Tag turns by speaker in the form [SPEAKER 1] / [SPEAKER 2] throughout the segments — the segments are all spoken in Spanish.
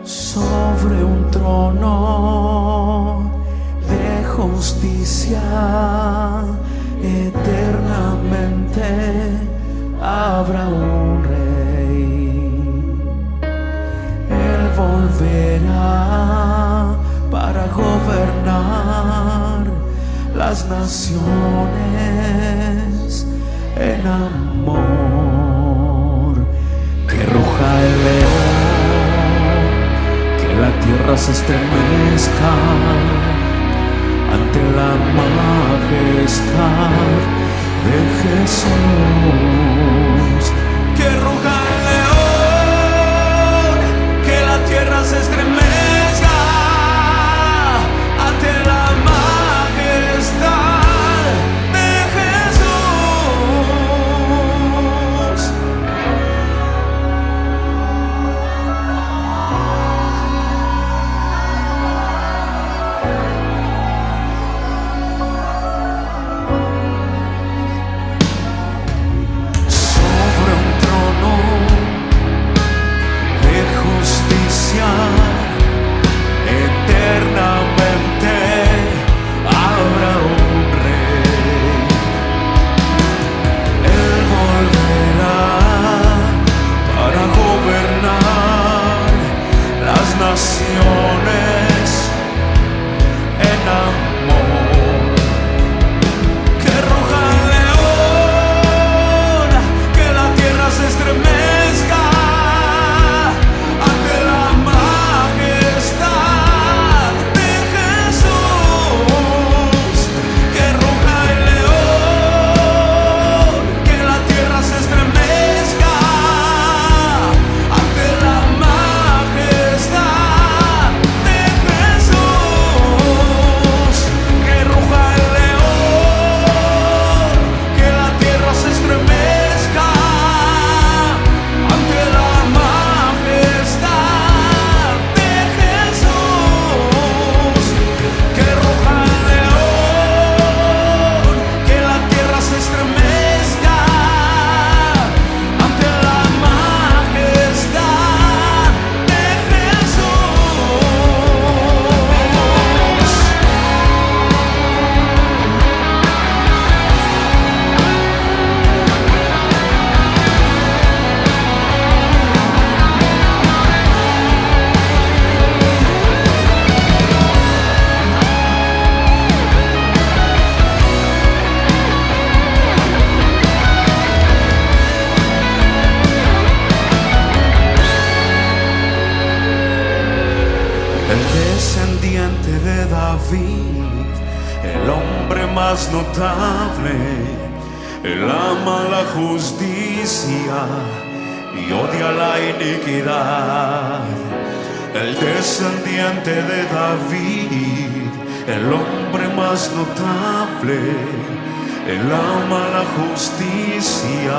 [SPEAKER 1] Sobre un trono de justicia eternamente habrá un rey. Él volverá para gobernar las naciones en amor. Que ruja el león, la tierra se estremezca ante la majestad de Jesús. Que ruja el león, que la tierra se estremezca ante la majestad de Jesús. Eternamente habrá un rey. Él volverá para gobernar las naciones en amor. Que ruja el león, que la tierra se estremezca ante la majestad de Jesús. Que ruja el león, que la tierra se estremezca ante la majestad de Jesús. Que ruja el león, que la tierra se estremezca ante la majestad de Jesús. Que ruja el león, que la tierra se estremezca ante la majestad de El descendiente de David, el hombre más notable. Él ama la justicia y odia la iniquidad. El descendiente de David, el hombre más notable. Él ama la justicia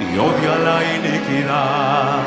[SPEAKER 1] y odia la iniquidad.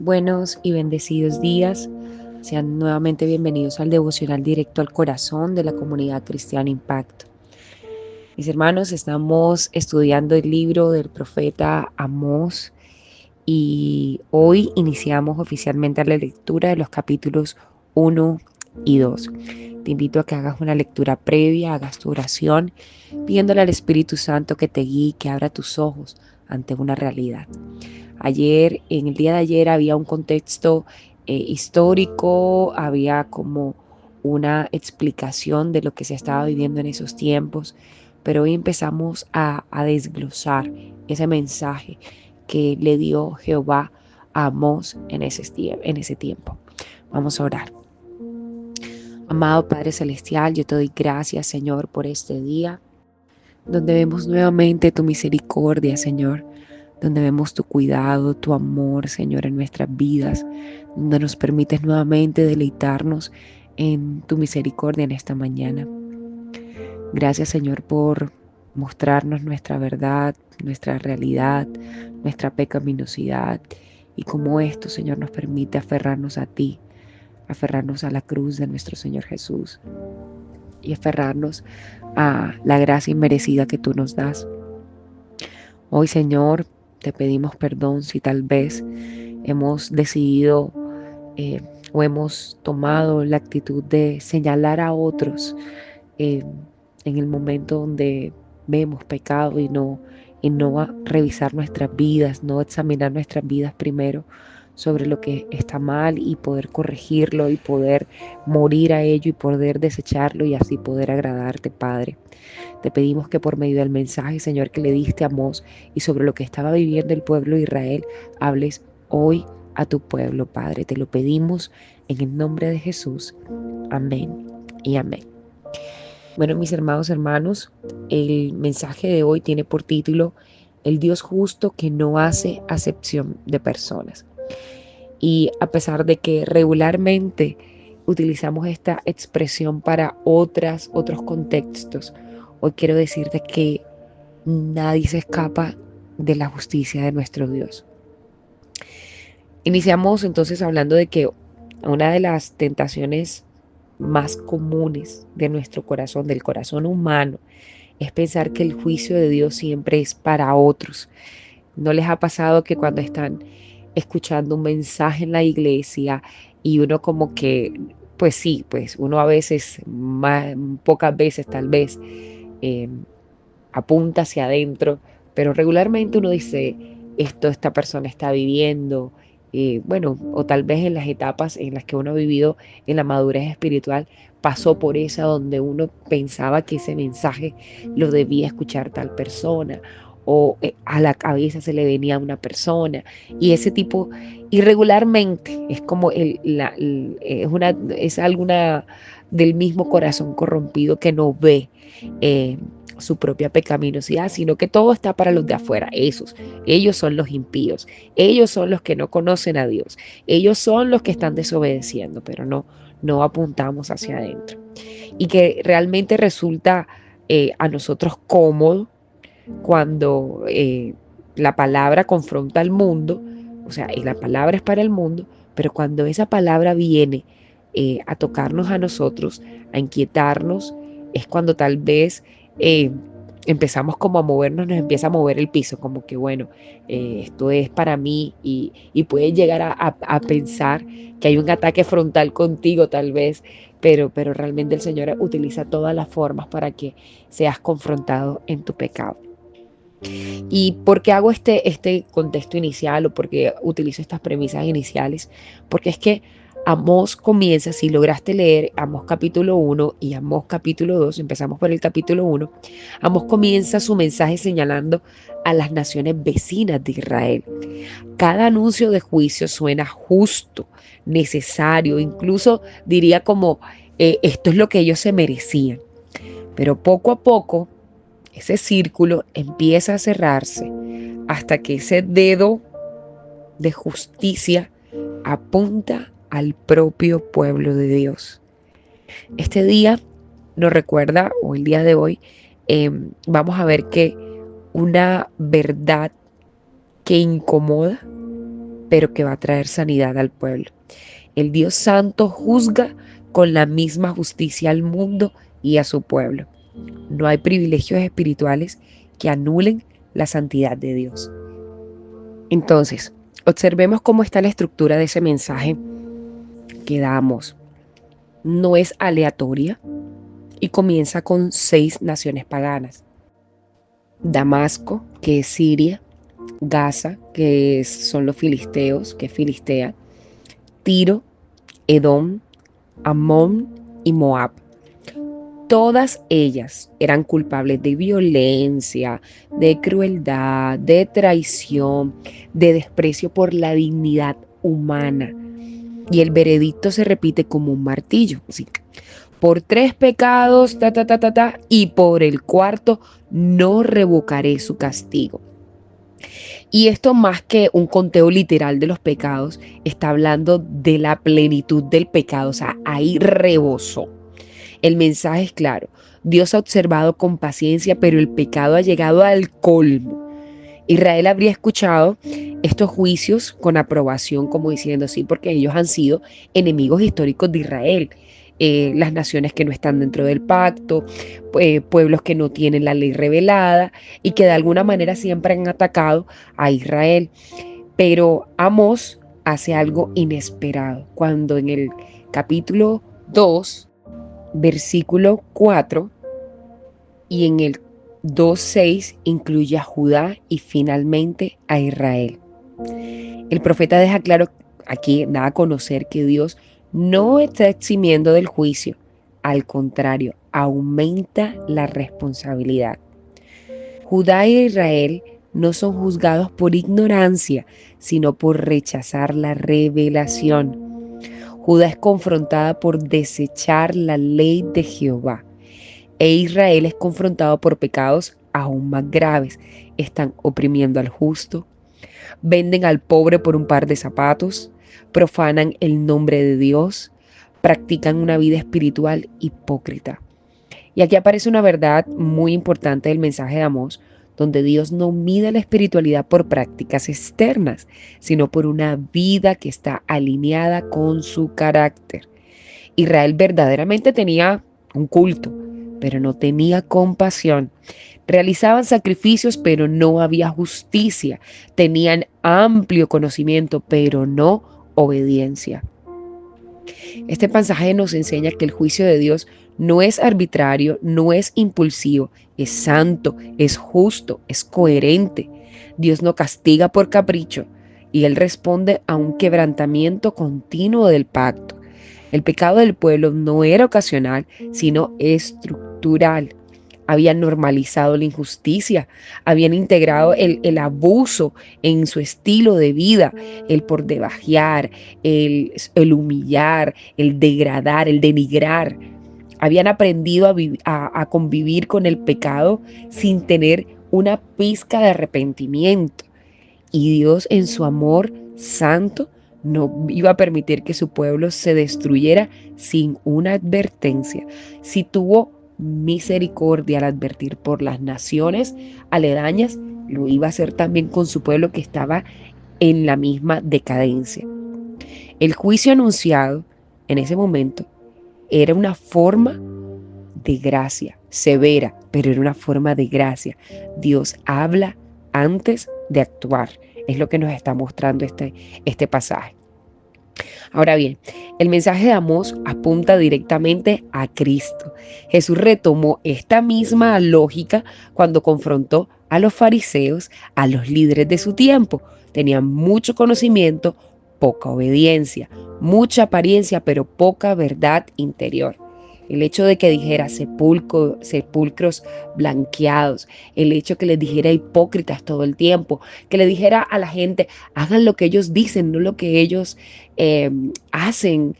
[SPEAKER 2] Buenos y bendecidos días. Sean nuevamente bienvenidos al devocional directo al corazón de la comunidad cristiana Impacto. Mis hermanos, estamos estudiando el libro del profeta Amós y hoy iniciamos oficialmente la lectura de los capítulos 1 y 2. Te invito a que hagas una lectura previa, hagas tu oración, pidiéndole al Espíritu Santo que te guíe, que abra tus ojos ante una realidad. En el día de ayer había un contexto histórico, había como una explicación de lo que se estaba viviendo en esos tiempos, pero hoy empezamos a desglosar ese mensaje que le dio Jehová a Amós en ese tiempo. Vamos a orar. Amado Padre Celestial, yo te doy gracias, Señor, por este día, donde vemos nuevamente tu misericordia, Señor, donde vemos tu cuidado, tu amor, Señor, en nuestras vidas, donde nos permites nuevamente deleitarnos en tu misericordia en esta mañana. Gracias, Señor, por mostrarnos nuestra verdad, nuestra realidad, nuestra pecaminosidad y cómo esto, Señor, nos permite aferrarnos a ti, aferrarnos a la cruz de nuestro Señor Jesús y aferrarnos a la gracia inmerecida que tú nos das. Hoy, Señor, te pedimos perdón si tal vez hemos decidido o hemos tomado la actitud de señalar a otros en el momento donde vemos pecado y no revisar nuestras vidas, no examinar nuestras vidas primero sobre lo que está mal y poder corregirlo y poder morir a ello y poder desecharlo y así poder agradarte, Padre. Te pedimos que por medio del mensaje, Señor, que le diste a Amós y sobre lo que estaba viviendo el pueblo de Israel, hables hoy a tu pueblo, Padre. Te lo pedimos en el nombre de Jesús. Amén y amén. Bueno, mis hermanos, el mensaje de hoy tiene por título El Dios justo que no hace acepción de personas. Y a pesar de que regularmente utilizamos esta expresión para otros contextos, hoy quiero decirte que nadie se escapa de la justicia de nuestro Dios. Iniciamos entonces hablando de que una de las tentaciones más comunes de nuestro corazón, del corazón humano, es pensar que el juicio de Dios siempre es para otros. ¿No les ha pasado que cuando están escuchando un mensaje en la iglesia y uno como que, pues sí, pues uno a veces, pocas veces tal vez, eh, apunta hacia adentro, pero regularmente uno dice, esta persona está viviendo, bueno, o tal vez en las etapas en las que uno ha vivido en la madurez espiritual, pasó por esa donde uno pensaba que ese mensaje lo debía escuchar tal persona, o a la cabeza se le venía a una persona, y ese tipo, irregularmente, es como es alguna del mismo corazón corrompido que no ve su propia pecaminosidad, sino que todo está para los de afuera, ellos son los impíos, ellos son los que no conocen a Dios, ellos son los que están desobedeciendo, pero no apuntamos hacia adentro. Y que realmente resulta a nosotros cómodo cuando la palabra confronta al mundo, o sea, y la palabra es para el mundo, pero cuando esa palabra viene a tocarnos a nosotros, a inquietarnos, es cuando tal vez empezamos como a movernos, nos empieza a mover el piso, como que bueno, esto es para mí y puedes llegar a pensar que hay un ataque frontal contigo tal vez, pero realmente el Señor utiliza todas las formas para que seas confrontado en tu pecado. ¿Y por qué hago este contexto inicial o por qué utilizo estas premisas iniciales? Porque es que Amós comienza, si lograste leer Amós capítulo 1 y Amós capítulo 2, empezamos por el capítulo 1, Amós comienza su mensaje señalando a las naciones vecinas de Israel. Cada anuncio de juicio suena justo, necesario, incluso diría como esto es lo que ellos se merecían. Pero poco a poco ese círculo empieza a cerrarse hasta que ese dedo de justicia apunta al propio pueblo de Dios. Este día nos recuerda, o el día de hoy, vamos a ver que una verdad que incomoda pero que va a traer sanidad al pueblo. El Dios Santo juzga con la misma justicia al mundo y a su pueblo. No hay privilegios espirituales que anulen la santidad de Dios. Entonces, observemos cómo está la estructura de ese mensaje que damos. No es aleatoria y comienza con 6 naciones paganas. Damasco, que es Siria; Gaza, que son los filisteos, que es Filistea; Tiro, Edom, Amón y Moab. Todas ellas eran culpables de violencia, de crueldad, de traición, de desprecio por la dignidad humana. Y el veredicto se repite como un martillo, ¿sí? Por 3 pecados, y por el cuarto no revocaré su castigo. Y esto, más que un conteo literal de los pecados, está hablando de la plenitud del pecado, o sea, ahí rebosó. El mensaje es claro: Dios ha observado con paciencia, pero el pecado ha llegado al colmo. Israel habría escuchado estos juicios con aprobación, como diciendo sí, porque ellos han sido enemigos históricos de Israel. Las naciones que no están dentro del pacto, pueblos que no tienen la ley revelada y que de alguna manera siempre han atacado a Israel. Pero Amós hace algo inesperado cuando en el capítulo 2, versículo 4, y en el 2:6 incluye a Judá y finalmente a Israel. El profeta deja claro aquí, da a conocer que Dios no está eximiendo del juicio, al contrario, aumenta la responsabilidad. Judá y Israel no son juzgados por ignorancia, sino por rechazar la revelación. Judá es confrontada por desechar la ley de Jehová, e Israel es confrontado por pecados aún más graves. Están oprimiendo al justo, venden al pobre por un par de zapatos, profanan el nombre de Dios, practican una vida espiritual hipócrita. Y aquí aparece una verdad muy importante del mensaje de Amós, donde Dios no mide la espiritualidad por prácticas externas, sino por una vida que está alineada con su carácter. Israel verdaderamente tenía un culto, pero no tenía compasión. Realizaban sacrificios, pero no había justicia. Tenían amplio conocimiento, pero no obediencia. Este pasaje nos enseña que el juicio de Dios no es arbitrario, no es impulsivo, es santo, es justo, es coherente. Dios no castiga por capricho y Él responde a un quebrantamiento continuo del pacto. El pecado del pueblo no era ocasional, sino estructural. Habían normalizado la injusticia, habían integrado el abuso en su estilo de vida, el por debajear, el humillar, el degradar, el denigrar. Habían aprendido a convivir con el pecado sin tener una pizca de arrepentimiento. Y Dios, en su amor santo, no iba a permitir que su pueblo se destruyera sin una advertencia. Si tuvo misericordia al advertir por las naciones aledañas, lo iba a hacer también con su pueblo que estaba en la misma decadencia. El juicio anunciado en ese momento era una forma de gracia, severa, pero era una forma de gracia. Dios habla antes de actuar. Es lo que nos está mostrando este pasaje. Ahora bien, el mensaje de Amós apunta directamente a Cristo. Jesús retomó esta misma lógica cuando confrontó a los fariseos, a los líderes de su tiempo. Tenían mucho conocimiento, poca obediencia, mucha apariencia, pero poca verdad interior. El hecho de que dijera sepulcros blanqueados, el hecho que les dijera hipócritas todo el tiempo, que le dijera a la gente, hagan lo que ellos dicen, no lo que ellos hacen,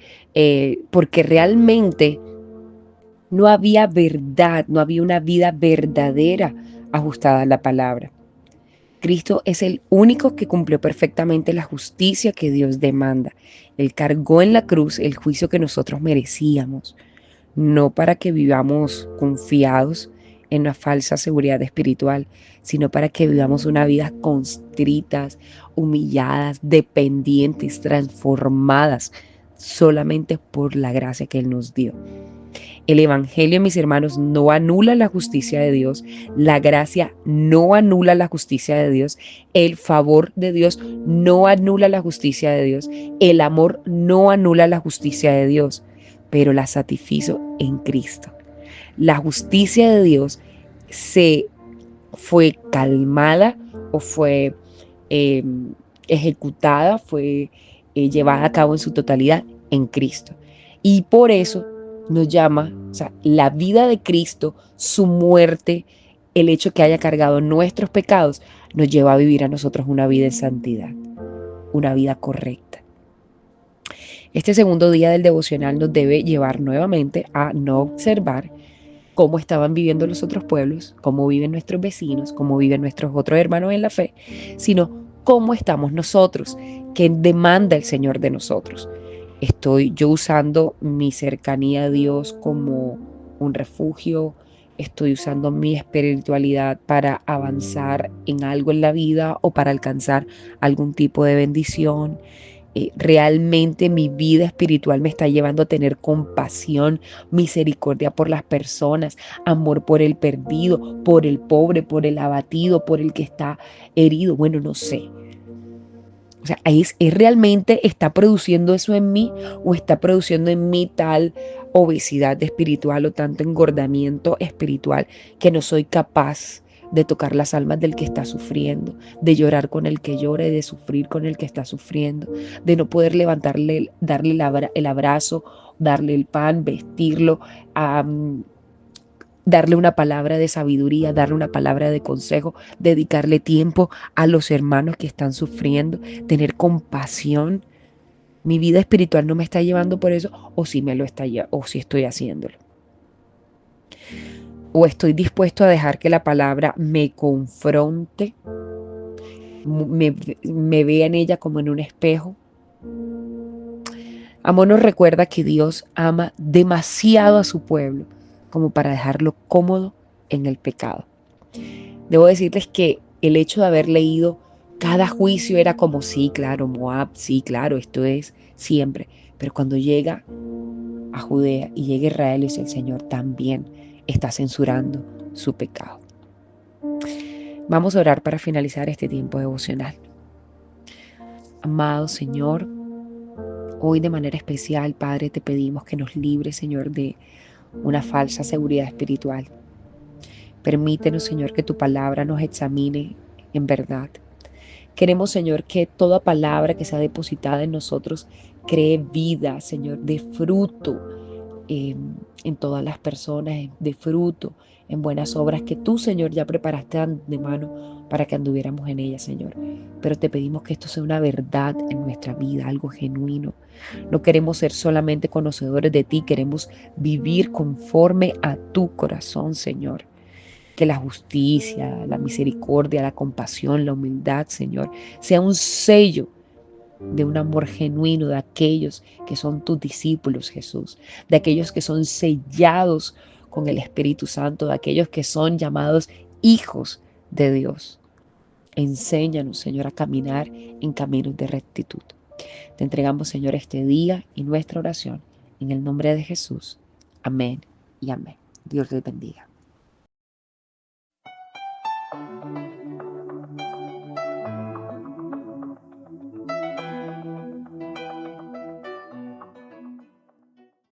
[SPEAKER 2] porque realmente no había verdad, no había una vida verdadera ajustada a la palabra. Cristo es el único que cumplió perfectamente la justicia que Dios demanda. Él cargó en la cruz el juicio que nosotros merecíamos, no para que vivamos confiados en una falsa seguridad espiritual, sino para que vivamos una vida constritas, humilladas, dependientes, transformadas solamente por la gracia que Él nos dio. El Evangelio, mis hermanos, no anula la justicia de Dios. La gracia no anula la justicia de Dios. El favor de Dios no anula la justicia de Dios. El amor no anula la justicia de Dios, pero la satisfizo en Cristo. La justicia de Dios se fue calmada o fue ejecutada, fue llevada a cabo en su totalidad en Cristo. Y por eso nos llama, o sea, la vida de Cristo, su muerte, el hecho que haya cargado nuestros pecados, nos lleva a vivir a nosotros una vida en santidad, una vida correcta. Este segundo día del devocional nos debe llevar nuevamente a no observar cómo estaban viviendo los otros pueblos, cómo viven nuestros vecinos, cómo viven nuestros otros hermanos en la fe, sino cómo estamos nosotros, qué demanda el Señor de nosotros. ¿Estoy yo usando mi cercanía a Dios como un refugio? ¿Estoy usando mi espiritualidad para avanzar en algo en la vida o para alcanzar algún tipo de bendición? Realmente mi vida espiritual me está llevando a tener compasión, misericordia por las personas, amor por el perdido, por el pobre, por el abatido, por el que está herido. Bueno, no sé. O sea, ¿es realmente está produciendo eso en mí o está produciendo en mí tal obesidad espiritual o tanto engordamiento espiritual que no soy capaz de tocar las almas del que está sufriendo, de llorar con el que llora y de sufrir con el que está sufriendo, de no poder levantarle, darle el abrazo, darle el pan, vestirlo, darle una palabra de sabiduría, darle una palabra de consejo, dedicarle tiempo a los hermanos que están sufriendo, tener compasión? Mi vida espiritual no me está llevando por eso, o si me lo está, o si estoy haciéndolo. O estoy dispuesto a dejar que la palabra me confronte, me vea en ella como en un espejo. Amor nos recuerda que Dios ama demasiado a su pueblo como para dejarlo cómodo en el pecado. Debo decirles que el hecho de haber leído cada juicio era como, sí, claro, Moab, sí, claro, esto es siempre. Pero cuando llega a Judea y llega a Israel, es el Señor también está censurando su pecado. Vamos a orar para finalizar este tiempo devocional. Amado Señor, hoy de manera especial, Padre, te pedimos que nos libres, Señor, de una falsa seguridad espiritual. Permítenos, Señor, que tu palabra nos examine en verdad. Queremos, Señor, que toda palabra que sea depositada en nosotros cree vida, Señor, de fruto en todas las personas, de fruto en buenas obras que tú, Señor, ya preparaste de antemano para que anduviéramos en ellas, Señor. Pero te pedimos que esto sea una verdad en nuestra vida, algo genuino. No queremos ser solamente conocedores de ti, queremos vivir conforme a tu corazón, Señor. Que la justicia, la misericordia, la compasión, la humildad, Señor, sea un sello de un amor genuino de aquellos que son tus discípulos, Jesús, de aquellos que son sellados con el Espíritu Santo, de aquellos que son llamados hijos de Dios. Enséñanos, Señor, a caminar en caminos de rectitud. Te entregamos, Señor, este día y nuestra oración en el nombre de Jesús. Amén y amén. Dios les bendiga.